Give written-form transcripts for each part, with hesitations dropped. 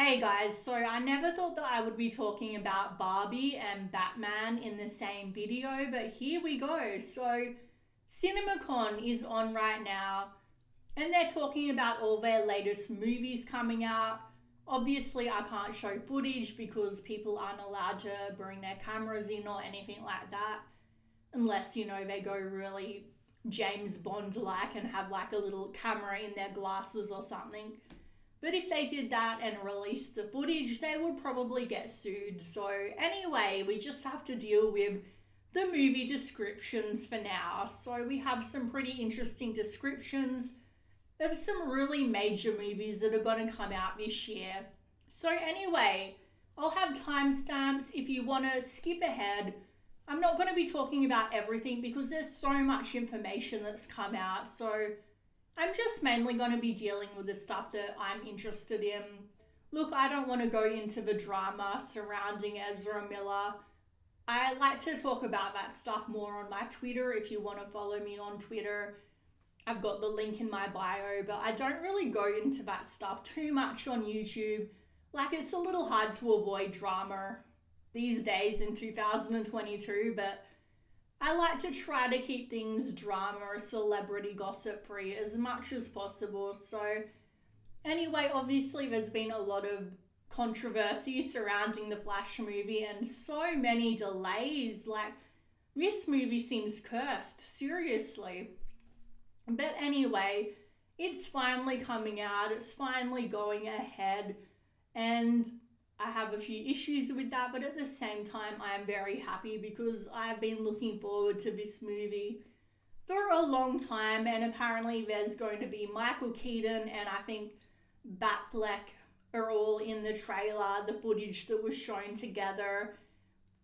Hey guys, so I never thought that I would be talking about Barbie and Batman in the same video, but here we go. So, CinemaCon is on right now, and they're talking about all their latest movies coming out. Obviously, I can't show footage because people aren't allowed to bring their cameras in or anything like that, unless they go really James Bond like and have like a little camera in their glasses or something. But if they did that and released the footage, they would probably get sued. So, anyway, we just have to deal with the movie descriptions for now. So, we have some pretty interesting descriptions of some really major movies that are going to come out this year. So, anyway, I'll have timestamps if you want to skip ahead. I'm not going to be talking about everything because there's so much information that's come out. So, I'm just mainly going to be dealing with the stuff that I'm interested in. Look, I don't want to go into the drama surrounding Ezra Miller. I like to talk about that stuff more on my Twitter. If you want to follow me on Twitter, I've got the link in my bio, but I don't really go into that stuff too much on YouTube. Like, it's a little hard to avoid drama these days in 2022, but I like to try to keep things drama or celebrity gossip free as much as possible. So, anyway, obviously, there's been a lot of controversy surrounding the Flash movie and so many delays. Like, this movie seems cursed, seriously. But anyway, it's finally coming out, it's finally going ahead, and I have a few issues with that, but at the same time, I am very happy because I've been looking forward to this movie for a long time, and apparently there's going to be Michael Keaton and I think Batfleck are all in the trailer, the footage that was shown together,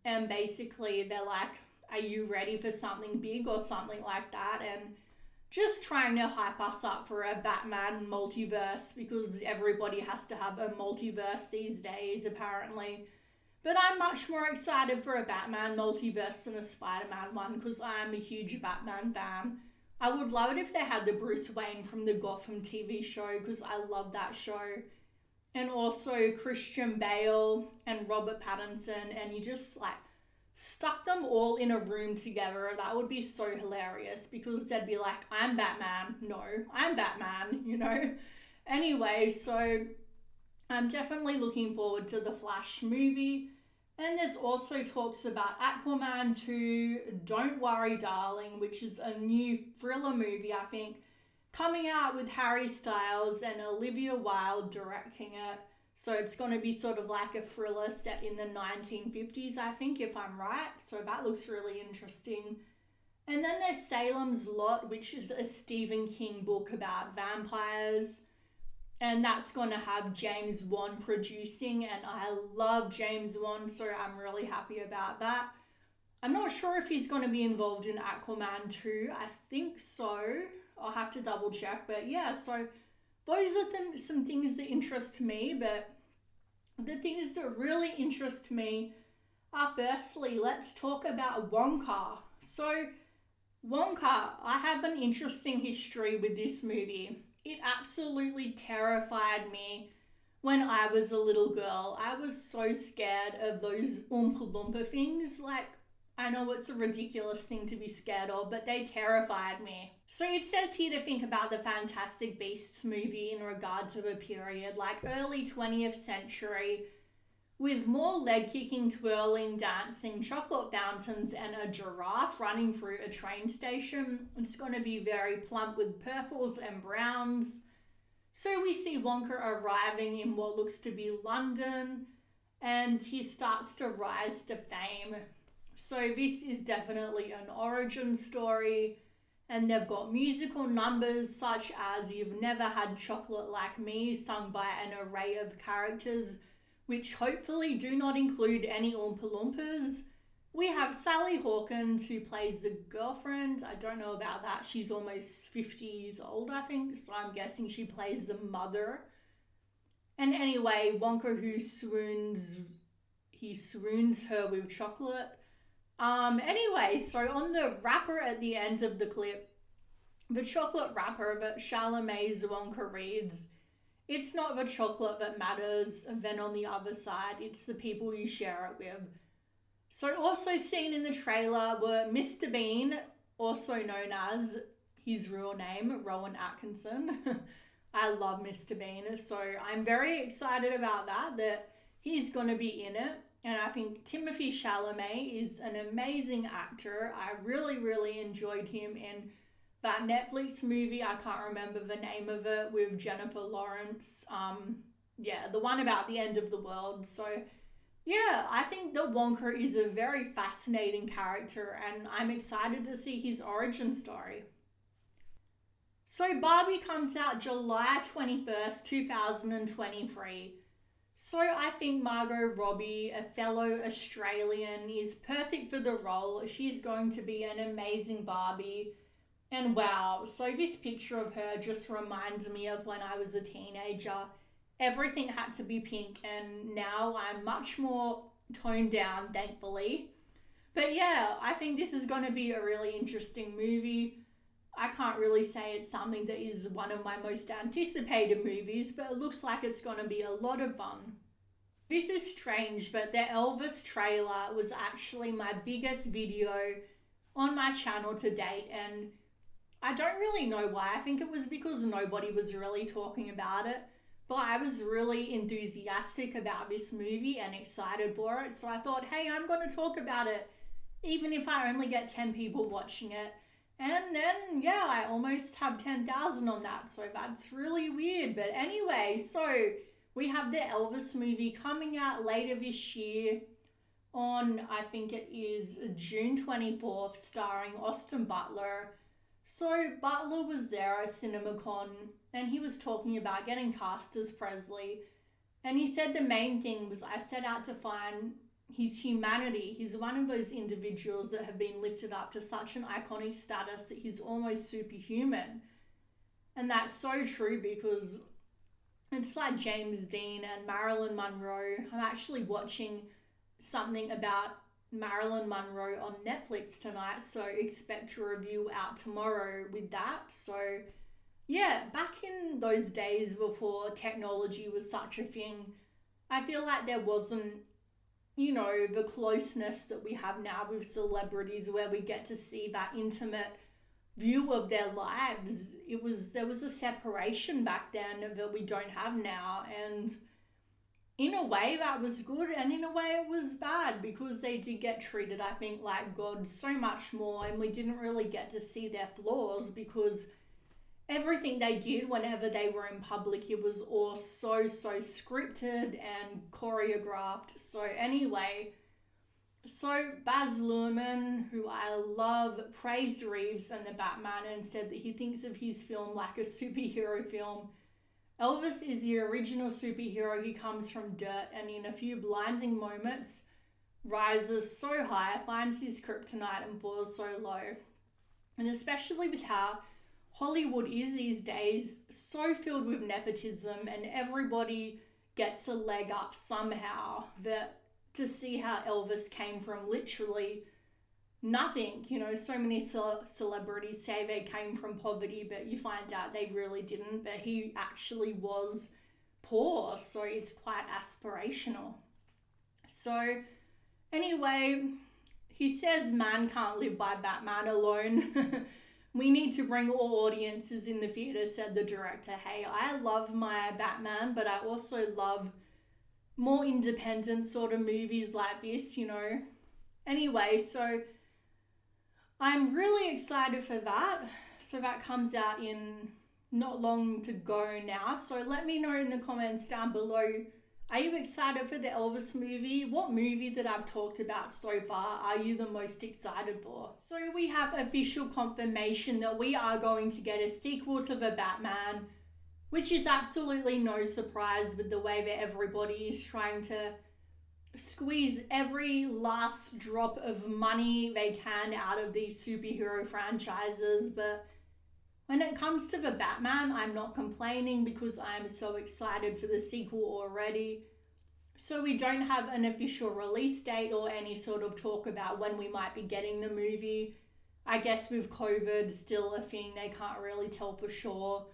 and basically they're like, are you ready for something big or something like that? And just trying to hype us up for a Batman multiverse because everybody has to have a multiverse these days, apparently. But I'm much more excited for a Batman multiverse than a Spider-Man one because I'm a huge Batman fan. I would love it if they had the Bruce Wayne from the Gotham TV show because I love that show. And also Christian Bale and Robert Pattinson, and you just like stuck them all in a room together. That would be so hilarious because they'd be like, I'm Batman. No, I'm Batman. Anyway, so I'm definitely looking forward to the Flash movie. And there's also talks about Aquaman 2, Don't Worry Darling, which is a new thriller movie, I think, coming out with Harry Styles and Olivia Wilde directing it. So it's going to be sort of like a thriller set in the 1950s, I think, if I'm right. So that looks really interesting. And then there's Salem's Lot, which is a Stephen King book about vampires. And that's going to have James Wan producing. And I love James Wan, so I'm really happy about that. I'm not sure if he's going to be involved in Aquaman 2. I think so. I'll have to double check. But yeah, so those are some things that interest me, but the things that really interest me are firstly, let's talk about Wonka. So, Wonka, I have an interesting history with this movie. It absolutely terrified me when I was a little girl. I was so scared of those Oompa Loompa things. Like, I know it's a ridiculous thing to be scared of, but they terrified me. So it says here to think about the Fantastic Beasts movie in regard to the period, like early 20th century, with more leg-kicking, twirling, dancing, chocolate fountains, and a giraffe running through a train station. It's going to be very plump with purples and browns. So we see Wonka arriving in what looks to be London, and he starts to rise to fame. So this is definitely an origin story, and they've got musical numbers such as You've Never Had Chocolate Like Me, sung by an array of characters, which hopefully do not include any Oompa Loompas. We have Sally Hawkins, who plays the girlfriend. I don't know about that. She's almost 50 years old, I think, so I'm guessing she plays the mother. And anyway, Wonka, he swoons her with chocolate. Anyway, so on the wrapper at the end of the clip, the chocolate wrapper that Charlemagne's Wonka reads it's not the chocolate that matters, then on the other side, it's the people you share it with. So also seen in the trailer were Mr. Bean, also known as his real name, Rowan Atkinson. I love Mr. Bean, so I'm very excited about that he's going to be in it. And I think Timothée Chalamet is an amazing actor. I really, really enjoyed him in that Netflix movie. I can't remember the name of it, with Jennifer Lawrence. Yeah, the one about the end of the world. So yeah, I think that Wonka is a very fascinating character, and I'm excited to see his origin story. So Barbie comes out July 21st, 2023. So I think Margot Robbie, a fellow Australian, is perfect for the role. She's going to be an amazing Barbie. And wow, so this picture of her just reminds me of when I was a teenager. Everything had to be pink, and now I'm much more toned down, thankfully. But yeah, I think this is going to be a really interesting movie. I can't really say it's something that is one of my most anticipated movies, but it looks like it's going to be a lot of fun. This is strange, but the Elvis trailer was actually my biggest video on my channel to date, and I don't really know why. I think it was because nobody was really talking about it, but I was really enthusiastic about this movie and excited for it, so I thought, hey, I'm going to talk about it, even if I only get 10 people watching it. And then, yeah, I almost have 10,000 on that, so that's really weird. But anyway, so we have the Elvis movie coming out later this year on, I think it is June 24th, starring Austin Butler. So Butler was there at CinemaCon, and he was talking about getting cast as Presley. And he said the main thing was, I set out to find his humanity. He's one of those individuals that have been lifted up to such an iconic status that he's almost superhuman. And that's so true, because it's like James Dean and Marilyn Monroe. I'm actually watching something about Marilyn Monroe on Netflix tonight, so expect a review out tomorrow with that. So yeah, back in those days before technology was such a thing, I feel like there wasn't, the closeness that we have now with celebrities, where we get to see that intimate view of their lives. There was a separation back then that we don't have now, and in a way that was good, and in a way it was bad, because they did get treated, I think, like God so much more, and we didn't really get to see their flaws, because everything they did whenever they were in public, it was all so scripted and choreographed. So anyway, so Baz Luhrmann, who I love, praised Reeves and the Batman and said that he thinks of his film like a superhero film. Elvis is the original superhero. He comes from dirt, and in a few blinding moments rises so high, finds his kryptonite and falls so low. And especially with how Hollywood is these days, so filled with nepotism, and everybody gets a leg up somehow, that to see how Elvis came from literally nothing. So many celebrities say they came from poverty, but you find out they really didn't, but he actually was poor, so it's quite aspirational. So anyway, he says man can't live by Batman alone. We need to bring all audiences in the theatre, said the director. Hey, I love my Batman, but I also love more independent sort of movies like this, Anyway, so I'm really excited for that. So that comes out in not long to go now. So let me know in the comments down below, are you excited for the Elvis movie? What movie that I've talked about so far are you the most excited for? So we have official confirmation that we are going to get a sequel to the Batman, which is absolutely no surprise with the way that everybody is trying to squeeze every last drop of money they can out of these superhero franchises. But when it comes to the Batman, I'm not complaining, because I'm so excited for the sequel already. So we don't have an official release date or any sort of talk about when we might be getting the movie. I guess with COVID still a thing, they can't really tell for sure.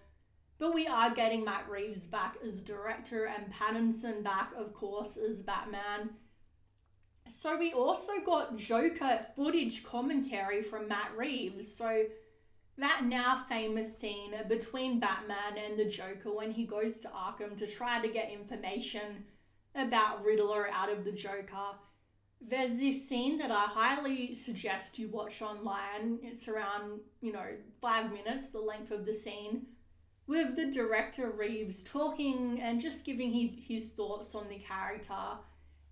But we are getting Matt Reeves back as director and Pattinson back, of course, as Batman. So we also got Joker footage commentary from Matt Reeves. So that now famous scene between Batman and the Joker when he goes to Arkham to try to get information about Riddler out of the Joker. There's this scene that I highly suggest you watch online. It's around, 5 minutes, the length of the scene, with the director Reeves talking and just giving his thoughts on the character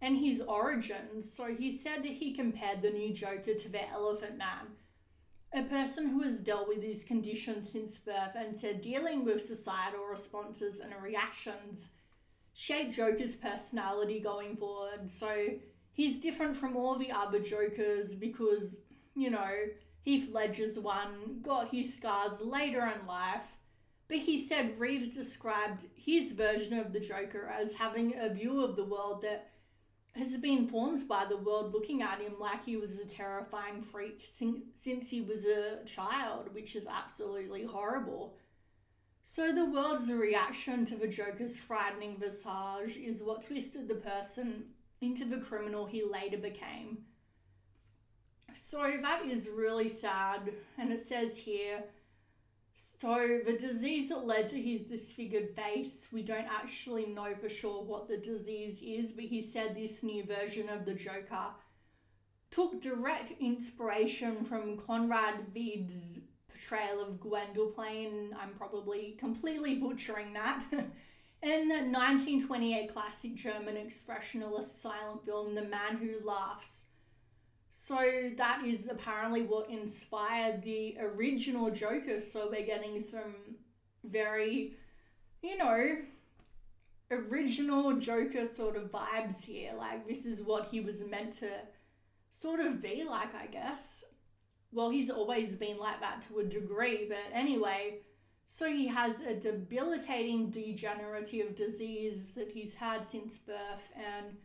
and his origins. So he said that he compared the new Joker to the Elephant Man, a person who has dealt with his condition since birth, and said dealing with societal responses and reactions shaped Joker's personality going forward. So he's different from all the other Jokers because, Heath Ledger's one got his scars later in life. But he said Reeves described his version of the Joker as having a view of the world that has been formed by the world looking at him like he was a terrifying freak since he was a child, which is absolutely horrible. So the world's reaction to the Joker's frightening visage is what twisted the person into the criminal he later became. So that is really sad, and it says here, so the disease that led to his disfigured face, we don't actually know for sure what the disease is, but he said this new version of the Joker took direct inspiration from Conrad Veid's portrayal of Gwendoline. I'm probably completely butchering that. In the 1928 classic German expressionist silent film, The Man Who Laughs. So that is apparently what inspired the original Joker. So we're getting some very, original Joker sort of vibes here. Like, this is what he was meant to sort of be like, I guess. Well, he's always been like that to a degree, but anyway. So he has a debilitating degenerative disease that he's had since birth. And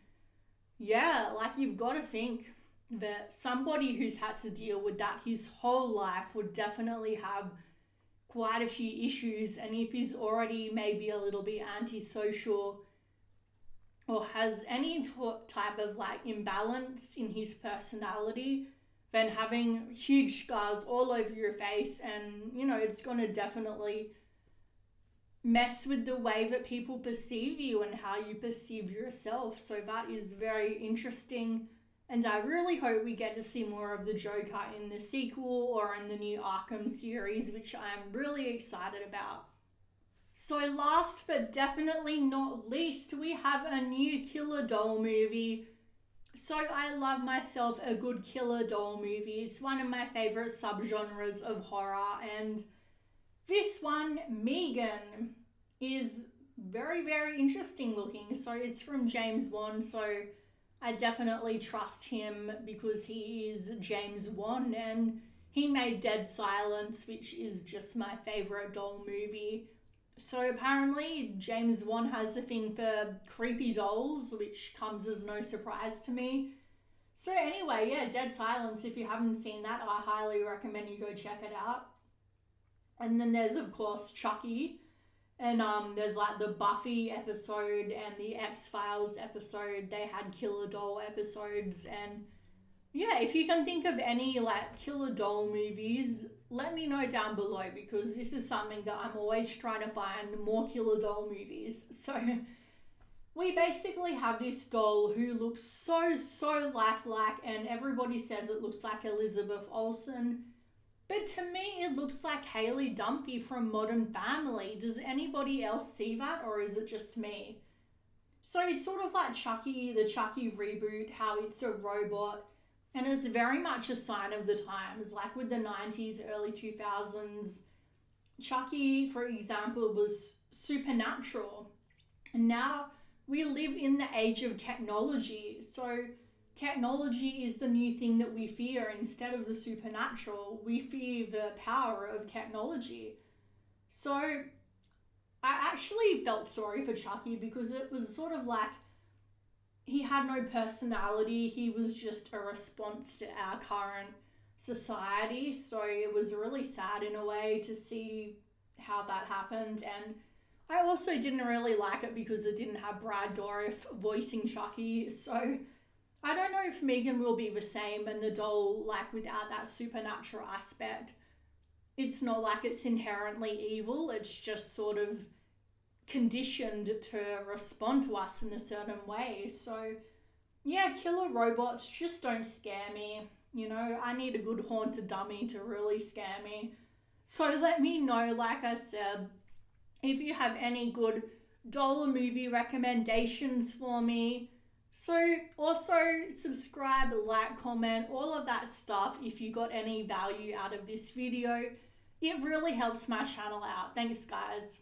yeah, like, you've got to think that somebody who's had to deal with that his whole life would definitely have quite a few issues. And if he's already maybe a little bit antisocial or has any type of imbalance in his personality, then having huge scars all over your face and, it's going to definitely mess with the way that people perceive you and how you perceive yourself. So that is very interesting. And I really hope we get to see more of the Joker in the sequel or in the new Arkham series, which I'm really excited about. So last but definitely not least, we have a new Killer Doll movie. So I love myself a good Killer Doll movie. It's one of my favorite subgenres of horror. And this one, Megan, is very, very interesting looking. So it's from James Wan. So I definitely trust him because he is James Wan, and he made Dead Silence, which is just my favorite doll movie. So apparently James Wan has a thing for creepy dolls, which comes as no surprise to me. So anyway, yeah, Dead Silence, if you haven't seen that, I highly recommend you go check it out. And then there's, of course, Chucky. And there's the Buffy episode and the X-Files episode. They had Killer Doll episodes. And yeah, if you can think of any Killer Doll movies, let me know down below, because this is something that I'm always trying to find more Killer Doll movies. So we basically have this doll who looks so lifelike, and everybody says it looks like Elizabeth Olsen. But to me, it looks like Haley Dumpy from Modern Family. Does anybody else see that, or is it just me? So it's sort of like Chucky, the Chucky reboot, how it's a robot. And it's very much a sign of the times. Like with the 90s, early 2000s, Chucky, for example, was supernatural. And now we live in the age of technology. So technology is the new thing that we fear. Instead of the supernatural, we fear the power of technology. So I actually felt sorry for Chucky, because it was sort of like he had no personality. He was just a response to our current society. So it was really sad in a way to see how that happened. And I also didn't really like it because it didn't have Brad Dourif voicing Chucky. So I don't know if Megan will be the same and the doll, like, without that supernatural aspect. It's not like it's inherently evil, it's just sort of conditioned to respond to us in a certain way. So yeah, killer robots just don't scare me. You know, I need a good haunted dummy to really scare me. So let me know, like I said, if you have any good doll or movie recommendations for me. So also subscribe, like, comment, all of that stuff if you got any value out of this video. It really helps my channel out. Thanks, guys.